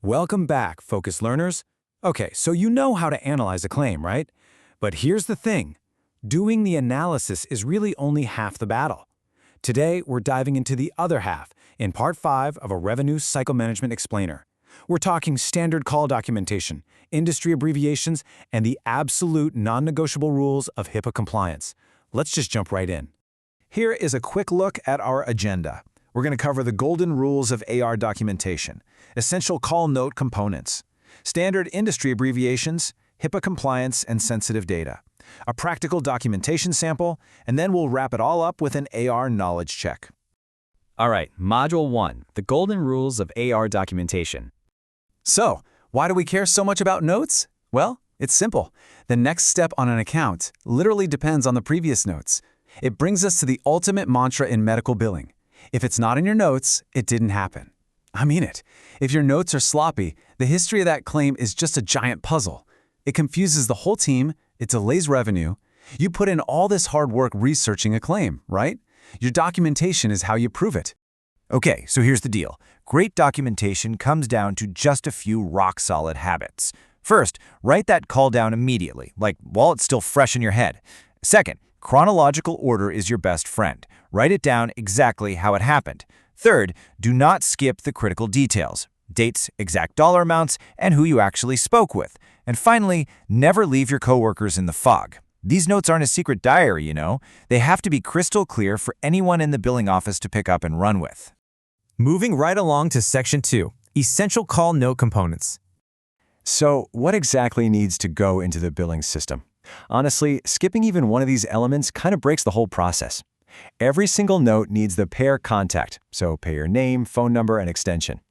Welcome back, focused learners. Okay, so you know how to analyze a claim, right? But here's the thing. Doing the analysis is really only half the battle. Today, we're diving into the other half in Part 5 of a Revenue Cycle Management Explainer. We're talking standard call documentation, industry abbreviations, and the absolute non-negotiable rules of HIPAA compliance. Let's just jump right in. Here is a quick look at our agenda. We're going to cover the golden rules of AR documentation, essential call note components, standard industry abbreviations, HIPAA compliance, and sensitive data, a practical documentation sample, and then we'll wrap it all up with an AR knowledge check. All right, Module 1, the golden rules of AR documentation. So, why do we care so much about notes? Well, it's simple. The next step on an account literally depends on the previous notes. It brings us to the ultimate mantra in medical billing. If it's not in your notes, it didn't happen. I mean it. If your notes are sloppy, the history of that claim is just a giant puzzle. It confuses the whole team, it delays revenue. You put in all this hard work researching a claim, right? Your documentation is how you prove it. Okay, so here's the deal. Great documentation comes down to just a few rock-solid habits. First, write that call down immediately, like while it's still fresh in your head. Second, chronological order is your best friend. Write it down exactly how it happened. Third, do not skip the critical details, dates, exact dollar amounts, and who you actually spoke with. And finally, never leave your coworkers in the fog. These notes aren't a secret diary, you know. They have to be crystal clear for anyone in the billing office to pick up and run with. Moving right along to Section 2, Essential Call Note Components. So, what exactly needs to go into the billing system? Honestly, skipping even one of these elements kind of breaks the whole process. Every single note needs the payer contact, so payer name, phone number, and extension.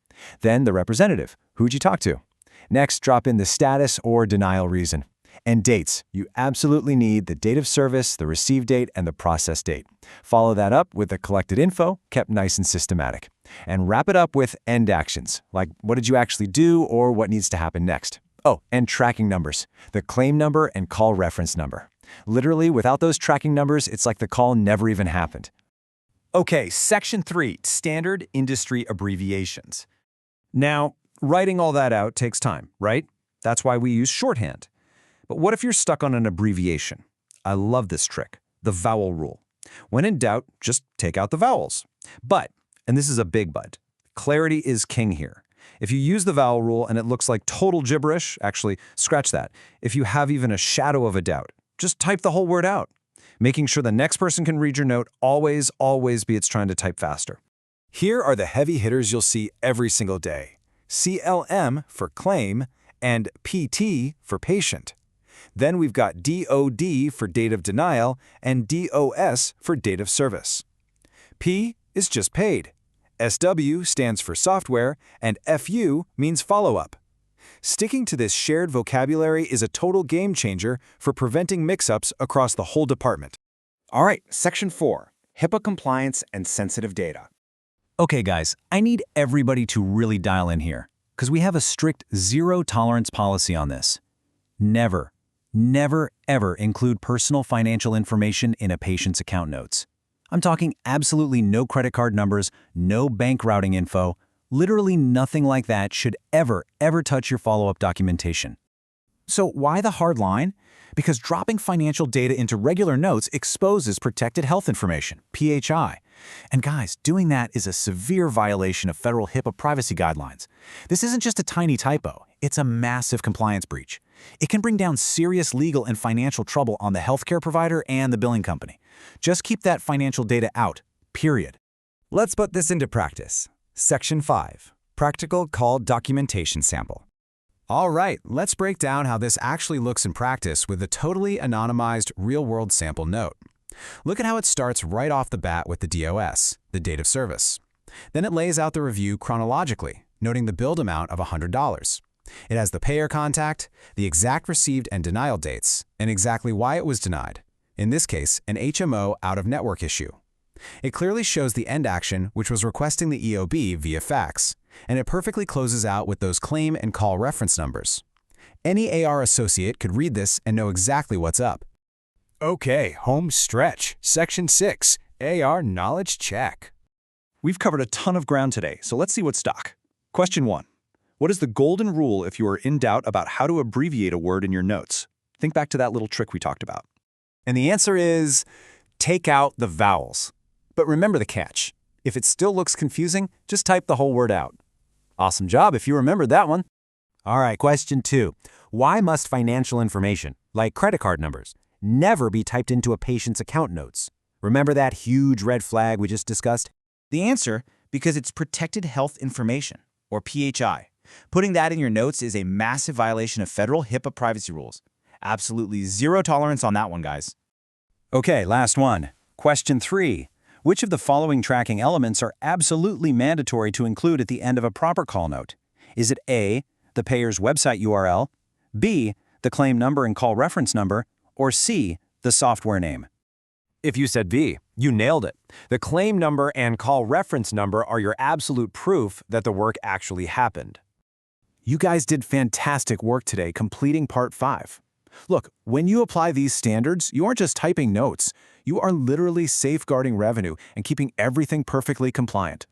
Then the representative, who'd you talk to? Next, drop in the status or denial reason. And dates. You absolutely need the date of service, the receive date, and the process date. Follow that up with the collected info, kept nice and systematic. And wrap it up with end actions, like what did you actually do or what needs to happen next. Oh, and tracking numbers, the claim number and call reference number. Literally, without those tracking numbers, it's like the call never even happened. Okay, Section 3, Standard Industry Abbreviations. Now, writing all that out takes time, right? That's why we use shorthand. But what if you're stuck on an abbreviation? I love this trick, the vowel rule. When in doubt, just take out the vowels. But, and this is a big but, clarity is king here. If you use the vowel rule and it looks like total gibberish, actually, scratch that. If you have even a shadow of a doubt, just type the whole word out. Making sure the next person can read your note always be it's trying to type faster. Here are the heavy hitters you'll see every single day. CLM for claim and PT for patient. Then we've got DOD for date of denial and DOS for date of service. P is just paid. SW stands for software, and FU means follow-up. Sticking to this shared vocabulary is a total game changer for preventing mix-ups across the whole department. All right, Section 4, HIPAA compliance and sensitive data. Okay, guys, I need everybody to really dial in here, because we have a strict zero-tolerance policy on this. Never, ever include personal financial information in a patient's account notes. I'm talking absolutely no credit card numbers, no bank routing info. Literally nothing like that should ever touch your follow-up documentation. So why the hard line? Because dropping financial data into regular notes exposes protected health information, PHI. And guys, doing that is a severe violation of federal HIPAA privacy guidelines. This isn't just a tiny typo, it's a massive compliance breach. It can bring down serious legal and financial trouble on the healthcare provider and the billing company. Just keep that financial data out, period. Let's put this into practice. Section 5, Practical Call Documentation Sample. All right, let's break down how this actually looks in practice with a totally anonymized real-world sample note. Look at how it starts right off the bat with the DOS, the date of service. Then it lays out the review chronologically, noting the billed amount of $100. It has the payer contact, the exact received and denial dates, and exactly why it was denied. In this case, an HMO out-of-network issue. It clearly shows the end action, which was requesting the EOB via fax, and it perfectly closes out with those claim and call reference numbers. Any AR associate could read this and know exactly what's up. Okay, home stretch. Section 6, AR knowledge check. We've covered a ton of ground today, so let's see what's stuck. Question 1. What is the golden rule if you are in doubt about how to abbreviate a word in your notes? Think back to that little trick we talked about. And the answer is take out the vowels. But remember the catch. If it still looks confusing, just type the whole word out. Awesome job if you remembered that one. All right, question 2. Why must financial information, like credit card numbers, never be typed into a patient's account notes? Remember that huge red flag we just discussed? The answer, because it's protected health information, or PHI. Putting that in your notes is a massive violation of federal HIPAA privacy rules. Absolutely zero tolerance on that one, guys. Okay, last one. Question 3. Which of the following tracking elements are absolutely mandatory to include at the end of a proper call note? Is it A, the payer's website URL, B, the claim number and call reference number, or C, the software name? If you said B, you nailed it. The claim number and call reference number are your absolute proof that the work actually happened. You guys did fantastic work today completing Part 5. Look, when you apply these standards, you aren't just typing notes. You are literally safeguarding revenue and keeping everything perfectly compliant.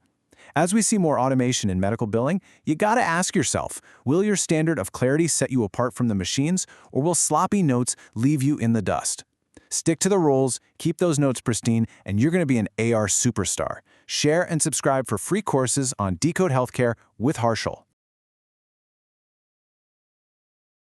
As we see more automation in medical billing, you gotta ask yourself, will your standard of clarity set you apart from the machines, or will sloppy notes leave you in the dust? Stick to the rules, keep those notes pristine, and you're gonna be an AR superstar. Share and subscribe for free courses on Decode Healthcare with Harshal.